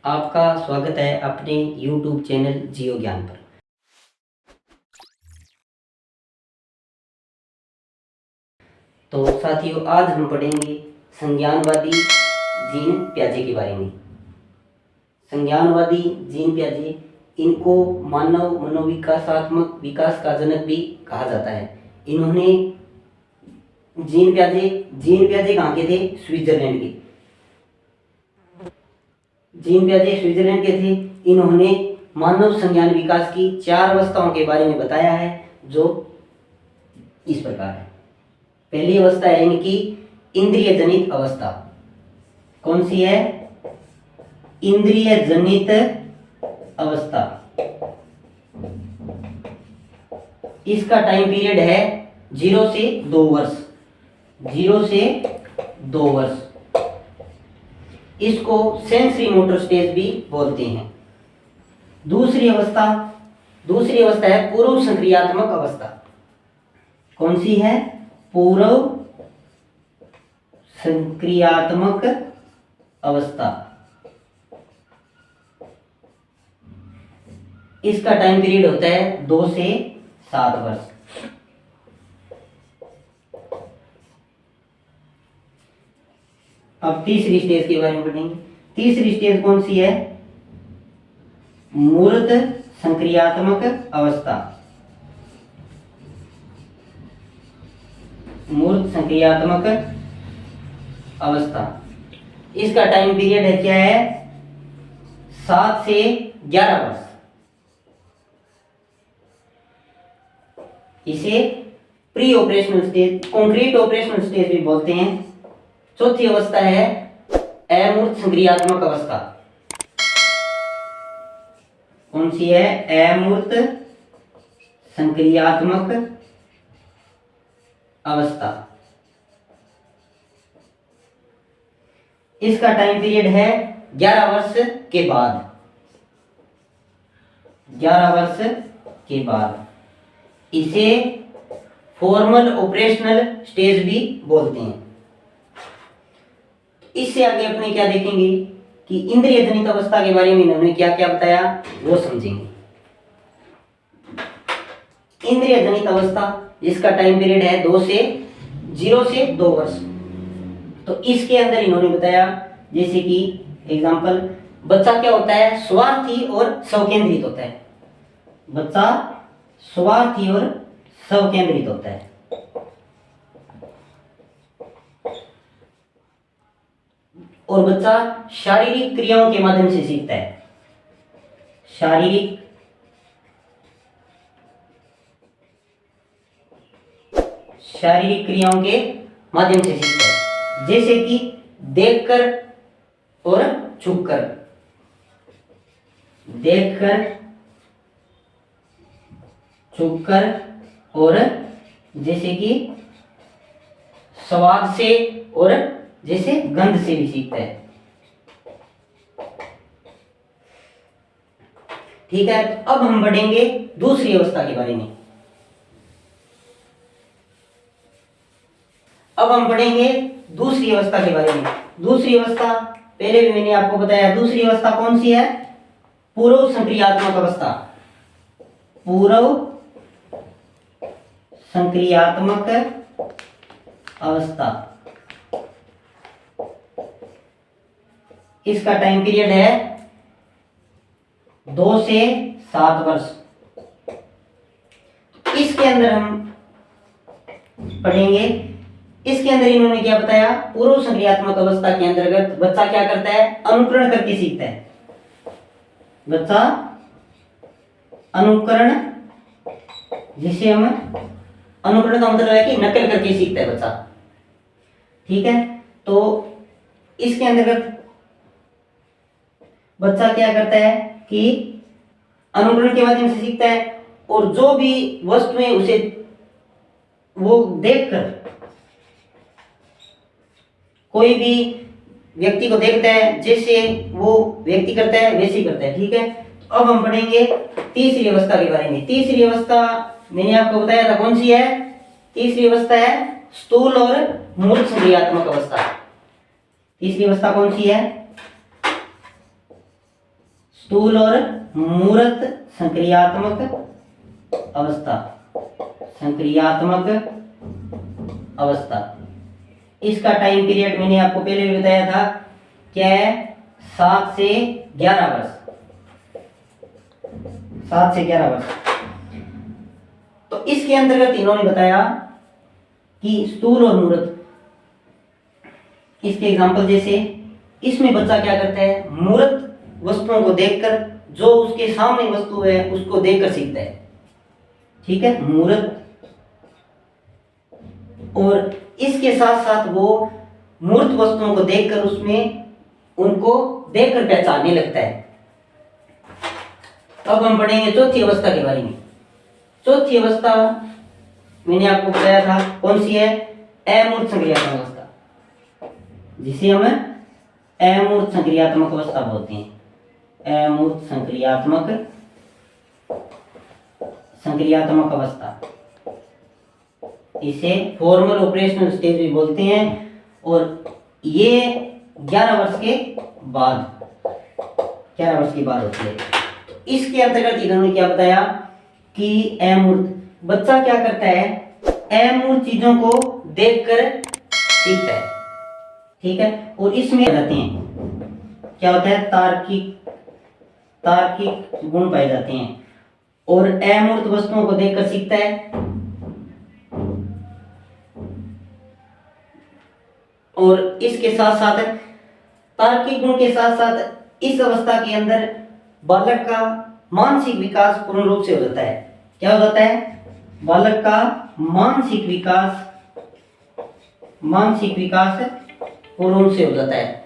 आपका स्वागत है अपने YouTube चैनल जियो ज्ञान पर। तो साथियों, आज हम पढ़ेंगे संज्ञानवादी जीन पियाजे के बारे में। संज्ञानवादी जीन पियाजे, इनको मानव मनोविकासात्मक विकास का जनक भी कहा जाता है। इन्होंने जीन पियाजे कहाँ के थे? स्विट्जरलैंड के। जीन पियाजे स्विट्जरलैंड के थे। इन्होंने मानव संज्ञान विकास की 4 अवस्थाओं के बारे में बताया है, जो इस प्रकार है। पहली अवस्था है इनकी इंद्रिय जनित अवस्था। कौन सी है? इंद्रिय जनित अवस्था। इसका टाइम पीरियड है 0 से 2 वर्ष। 0 से 2 वर्ष। इसको सेंसरी मोटर स्टेज भी बोलते हैं। दूसरी अवस्था है पूर्व संक्रियात्मक अवस्था। कौन सी है? पूर्व संक्रियात्मक अवस्था। इसका टाइम पीरियड होता है 2 से 7 वर्ष। अब तीसरी स्टेज के बारे में पढ़ेंगे। तीसरी स्टेज कौन सी है? मूर्त संक्रियात्मक अवस्था। मूर्त संक्रियात्मक अवस्था। इसका टाइम पीरियड है क्या है? 7 से 11 वर्ष। इसे pre operational stage, concrete operational stage भी बोलते हैं। चौथी अवस्था है अमूर्त संक्रियात्मक अवस्था। कौन सी है? अमूर्त संक्रियात्मक अवस्था। इसका टाइम पीरियड है 11 वर्ष के बाद। 11 वर्ष के बाद इसे फॉर्मल ऑपरेशनल स्टेज भी बोलते हैं। इससे आगे अपने क्या देखेंगे कि इंद्रिय जनित अवस्था के बारे में इन्होंने क्या क्या बताया, वो समझेंगे। इंद्रिय जनित अवस्था, जिसका टाइम पीरियड है 0 से 2 वर्ष। तो इसके अंदर इन्होंने बताया, जैसे कि एग्जांपल, बच्चा क्या होता है? स्वार्थी और स्वकेंद्रित होता है। बच्चा स्वार्थी और स्वकेंद्रित होता है। और बच्चा शारीरिक क्रियाओं के माध्यम से सीखता है। शारीरिक क्रियाओं के माध्यम से सीखता है, जैसे कि देखकर और छुपकर। देखकर, छुपकर, और जैसे कि स्वाद से और जैसे गंध से भी सीखता है। ठीक है, अब हम बढ़ेंगे दूसरी अवस्था के बारे में। अब हम पढ़ेंगे दूसरी अवस्था के बारे में। दूसरी अवस्था, पहले भी मैंने आपको बताया, दूसरी अवस्था कौन सी है? पूर्व संक्रियात्मक अवस्था। पूर्व संक्रियात्मक अवस्था। इसका टाइम पीरियड है 2 से 7 वर्ष। इसके अंदर हम पढ़ेंगे, इसके अंदर इन्होंने क्या बताया? पूर्व संक्रियात्मक अवस्था के अंतर्गत बच्चा क्या करता है? अनुकरण करके सीखता है। बच्चा अनुकरण, जिसे हम अनुकरण का मतलब है कि नकल करके सीखता है बच्चा। ठीक है, तो इसके अंतर्गत बच्चा क्या करता है कि अनुकरण के माध्यम से सीखता है, और जो भी वस्तुएं उसे वो देखकर, कोई भी व्यक्ति को देखता है, जैसे वो व्यक्ति करता है वैसे ही करता है। ठीक है, तो अब हम पढ़ेंगे तीसरी अवस्था के बारे में। तीसरी अवस्था मैंने आपको बताया था, कौन सी है? तीसरी अवस्था है स्थूल और मूर्त संक्रियात्मक अवस्था। तीसरी अवस्था कौन सी है? स्थूल और मूर्त संक्रियात्मक अवस्था, संक्रियात्मक अवस्था। इसका टाइम पीरियड मैंने आपको पहले भी बताया था, क्या है? 7 से 11 वर्ष, 7 से 11 वर्ष। तो इसके अंतर्गत इन्होंने बताया कि स्थूल और मूर्त, इसके एग्जांपल जैसे इसमें बच्चा क्या करता है? मूर्त वस्तुओं को देखकर, जो उसके सामने वस्तु है उसको देखकर सीखता है, ठीक है, मूर्त। और इसके साथ साथ वो मूर्त वस्तुओं को देखकर उसमें उनको देखकर पहचानने लगता है। अब हम पढ़ेंगे चौथी अवस्था के बारे में। चौथी अवस्था मैंने आपको बताया था कौन सी है? अमूर्त संक्रियात्मक अवस्था, जिसे हम अमूर्त संक्रियात्मक अवस्था बोलते हैं। अमूर्त संक्रियात्मक अवस्था, इसे फॉर्मल ऑपरेशनल स्टेज भी बोलते हैं। और ये 11 वर्ष के बाद, 11 वर्ष के बाद होती है। इसके अंतर्गत इन्होंने क्या बताया कि अमूर्त बच्चा क्या करता है? अमूर्त चीजों को देखकर सीखता है, ठीक है। और इसमें जाते हैं, क्या होता है? तार्किक गुण पाए जाते हैं। और अमूर्त वस्तुओं को देखकर सीखता है। और इसके साथ साथ तार्किक गुण के साथ साथ इस अवस्था के अंदर बालक का मानसिक विकास पूर्ण रूप से हो जाता है। क्या हो जाता है? बालक का मानसिक विकास पूर्ण रूप से हो जाता है।